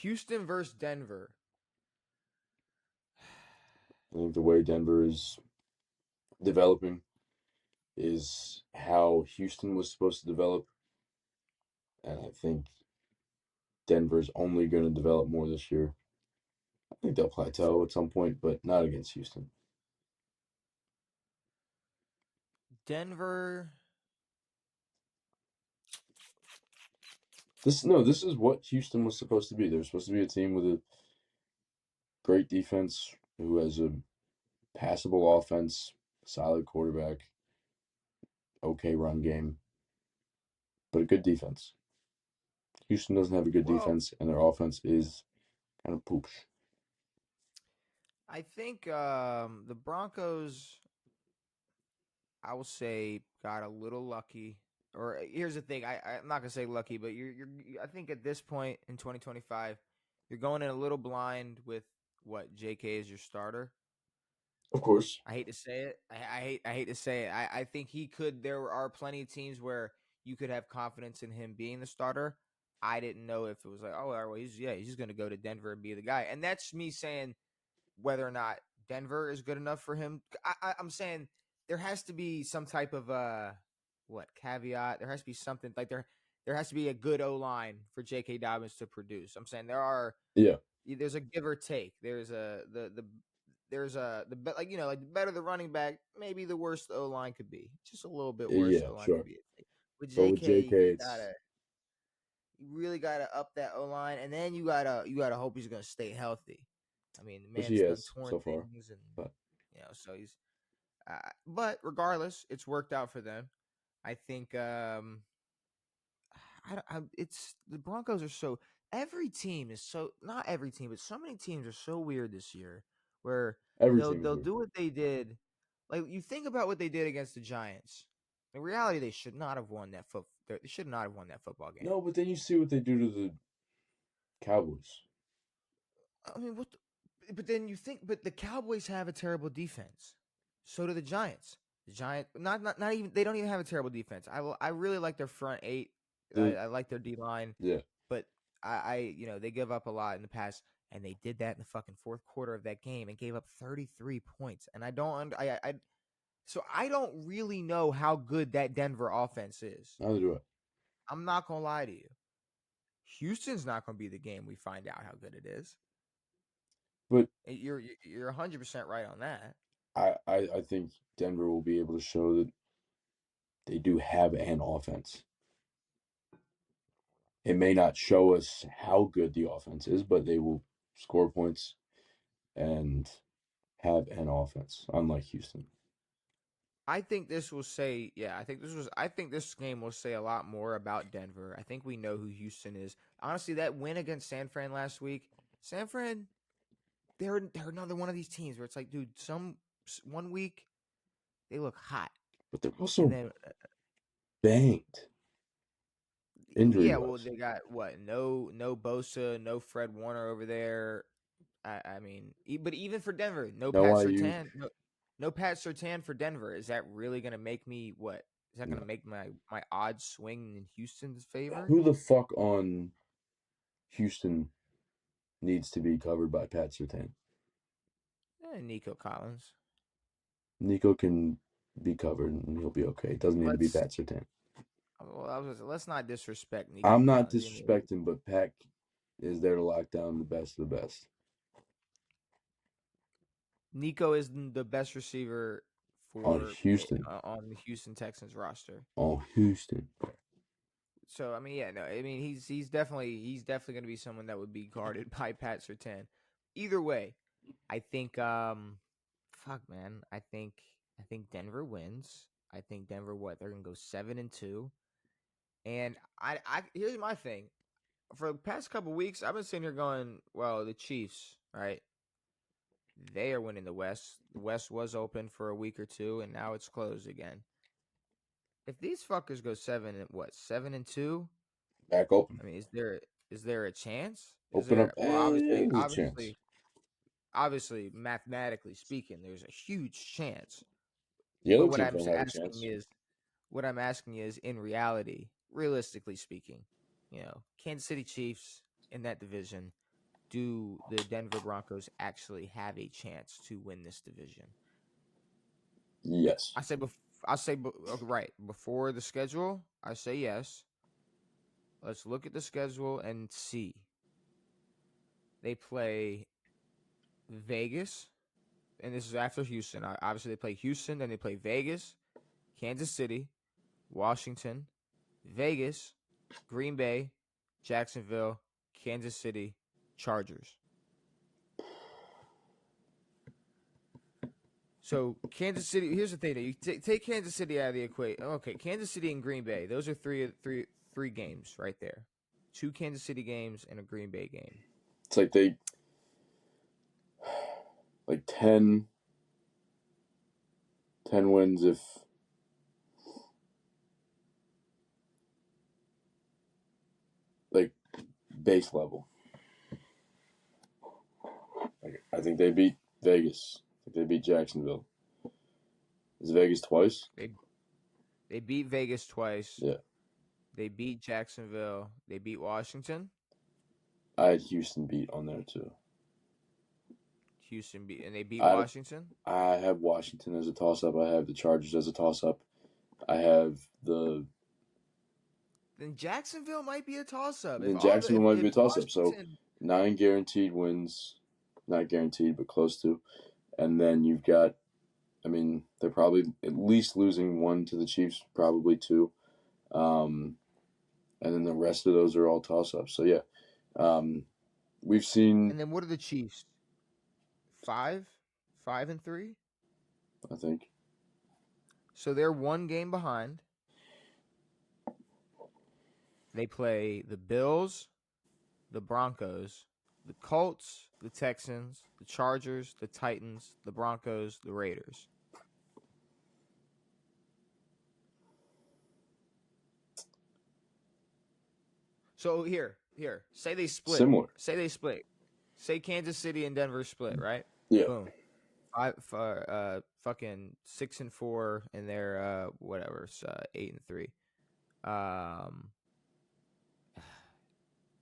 Houston versus Denver. I think the way Denver is developing is how Houston was supposed to develop, and I think Denver's only going to develop more this year. I think they'll plateau at some point, but not against Houston. Denver. This is what Houston was supposed to be. They're supposed to be a team with a great defense who has a passable offense, solid quarterback, okay run game, but a good defense. Houston doesn't have a good Well, defense, and their offense is kind of poops. I think the Broncos, I will say, got a little lucky. Or here's the thing: I'm not gonna say lucky, but I think at this point in 2025, you're going in a little blind with what JK is your starter. Of course. I hate to say it. I hate to say it. I think he could. There are plenty of teams where you could have confidence in him being the starter. I didn't know if it was like, oh, well, he's just going to go to Denver and be the guy. And that's me saying whether or not Denver is good enough for him. I'm saying there has to be some type of what caveat. There has to be something like there has to be a good O line for J.K. Dobbins to produce. I'm saying Yeah. there's a give or take. There's like like the better the running back, maybe the worse the O line could be. Just a little bit worse Yeah, O line could sure. be. With But with JK, JK, it's you really gotta up that O line, and then you gotta hope he's gonna stay healthy. I mean, the which he man's done has torn so far. things, and But so he's. But regardless, it's worked out for them. I think. It's the Broncos are so every team is so not every team, but so many teams are so weird this year where every they'll team is they'll weird. do what they did. Like you think about what they did against the Giants. In reality, they should not have won that foot. They should not have won that football game. No, but then you see what they do to the Cowboys. I mean, but then you think, but the Cowboys have a terrible defense. So do the Giants. The Giant, not even they don't even have a terrible defense. I really like their front eight. The I like their D line. Yeah. But they give up a lot in the past, and they did that in the fucking fourth quarter of that game and gave up 33 points. And so I don't really know how good that Denver offense is. Neither do I. I'm not gonna lie to you. Houston's not gonna be the game we find out how good it is. But You're 100% right on that. I think Denver will be able to show that they do have an offense. It may not show us how good the offense is, but they will score points and have an offense, unlike Houston. I think this will say, yeah, I think this game will say a lot more about Denver. I think we know who Houston is. Honestly, that win against San Fran last week, San Fran, they're another one of these teams where it's like, dude, one week they look hot, But they're and also then banged injury yeah, well wise. they got what? No Bosa, no Fred Warner over there. I mean, but even for Denver, no No Pat IU. Sertan, no Pat Sertan for Denver. Is that really gonna make me what? Is that gonna No. make my odds swing in Houston's favor? Who the fuck on Houston needs to be covered by Pat Surtain? Nico Collins. Nico can be covered and he'll be okay. It doesn't need to be Let's Pat Surtain. let's not disrespect Nico I'm not Collins. disrespecting, but Pat is there to lock down the best of the best. Nico is the best receiver On for Houston. on the Houston Texans roster. On Houston. So I mean, yeah, no, I mean he's definitely going to be someone that would be guarded by Pat Surtain. Either way, I think fuck man, I think Denver wins. I think Denver they're going to go 7-2. And I here's my thing. For the past couple weeks, I've been sitting here going, well, the Chiefs, right? They are winning the West. The West was open for a week or two, and now it's closed again. If these fuckers go 7-2, Back open. I mean, is there a chance? Is Open up. there well Yeah, there's a chance. obviously mathematically speaking, there's a huge chance. The But other teams don't have a chance. what I'm asking is in reality, realistically speaking, Kansas City Chiefs. in that division, do the Denver Broncos actually have a chance to win this division? Yes. Okay, right before the schedule. I say yes. Let's look at the schedule and see. They play Vegas, and this is after Houston. Obviously, they play Houston, then they play Vegas, Kansas City, Washington, Vegas, Green Bay, Jacksonville, Kansas City, Chargers. So Kansas City. Here's the thing: you take Kansas City out of the equation. Okay, Kansas City and Green Bay. Those are three games right there. 2 Kansas City games and a Green Bay game. It's like they 10 wins if like base level. Like, I think they beat Vegas. I think they beat Jacksonville. Is Vegas twice? They beat Vegas twice. Yeah. They beat Jacksonville. They beat Washington. I had Houston beat on there too. Houston beat, and they beat Washington. I have Washington as a toss-up. I have the Chargers as a toss-up. I have the. Then Jacksonville might be a toss-up. Then Jacksonville might be a toss-up. So 9 guaranteed wins, not guaranteed, but close to. And then you've got, I mean, they're probably at least losing 1 to the Chiefs, probably 2. And then the rest of those are all toss-ups. So yeah, we've seen. And then what are the Chiefs? 5, 5-3, I think. So they're 1 game behind. They play the Bills, the Broncos, the Colts, the Texans, the Chargers, the Titans, the Broncos, the Raiders. So here. Say they split. Similar. Say Kansas City and Denver split, right? Yeah. Boom. Fucking 6-4, and they're whatever, 8-3.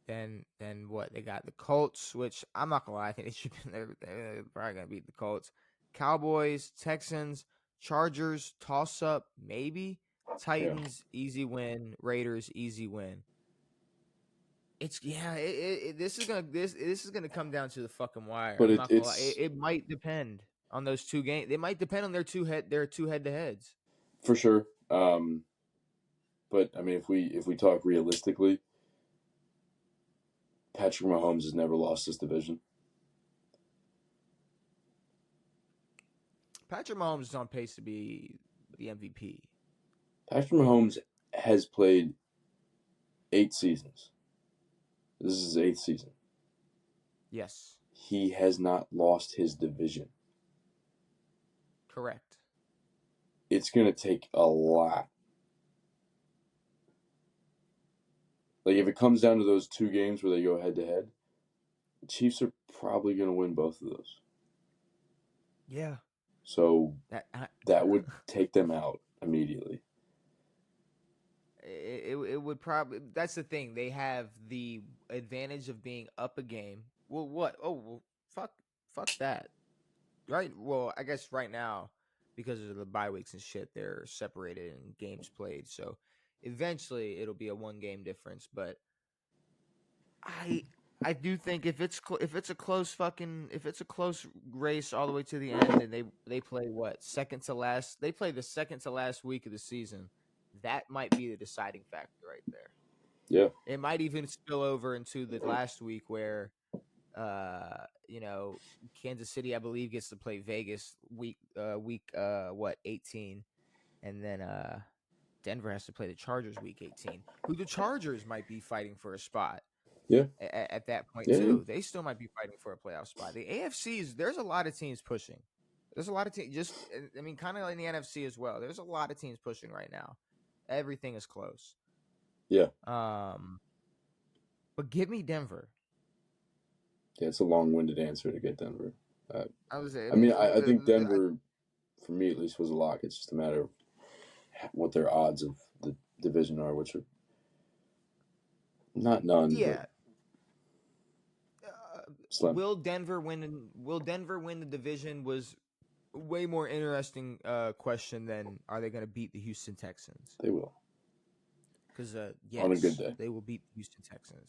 Then what? They got the Colts, which I'm not gonna lie, I think they should be. They're probably gonna beat the Colts. Cowboys, Texans, Chargers, toss up, maybe. Titans, easy win. Raiders, easy win. This is gonna come down to the fucking wire. But it might depend on those 2 games. It might depend on their two head to heads. For sure. But I mean, if we talk realistically, Patrick Mahomes has never lost this division. Patrick Mahomes is on pace to be the MVP. Patrick Mahomes has played 8 seasons. This is his 8th season. Yes. He has not lost his division. Correct. It's going to take a lot. Like, if it comes down to those 2 games where they go head-to-head, the Chiefs are probably going to win both of those. Yeah. So that would take them out immediately. It would probably. That's the thing. They have the advantage of being up a game. Well, what? Oh, well, fuck that. Right. Well, I guess right now, because of the bye weeks and shit, they're separated and games played. So eventually, it'll be a 1-game difference. But I do think if it's a close race all the way to the end, and they play what, second to last? They play the second to last week of the season. That might be the deciding factor right there. Yeah. It might even spill over into the last week where, Kansas City, I believe, gets to play Vegas week 18, and then Denver has to play the Chargers week 18, who the Chargers might be fighting for a spot. Yeah. At that point too, they still might be fighting for a playoff spot. The AFC's, there's a lot of teams pushing. There's a lot of teams. Kind of like in the NFC as well. There's a lot of teams pushing right now. Everything is close. Yeah. But give me Denver. Yeah, it's a long-winded answer to get Denver. I think Denver, for me at least, was a lock. It's just a matter of what their odds of the division are, which are not none. Yeah. Slim. Will Denver win? Will Denver win the division? Was way more interesting question than are they going to beat the Houston Texans? They will. Because On a good yes, day. they will beat the Houston Texans.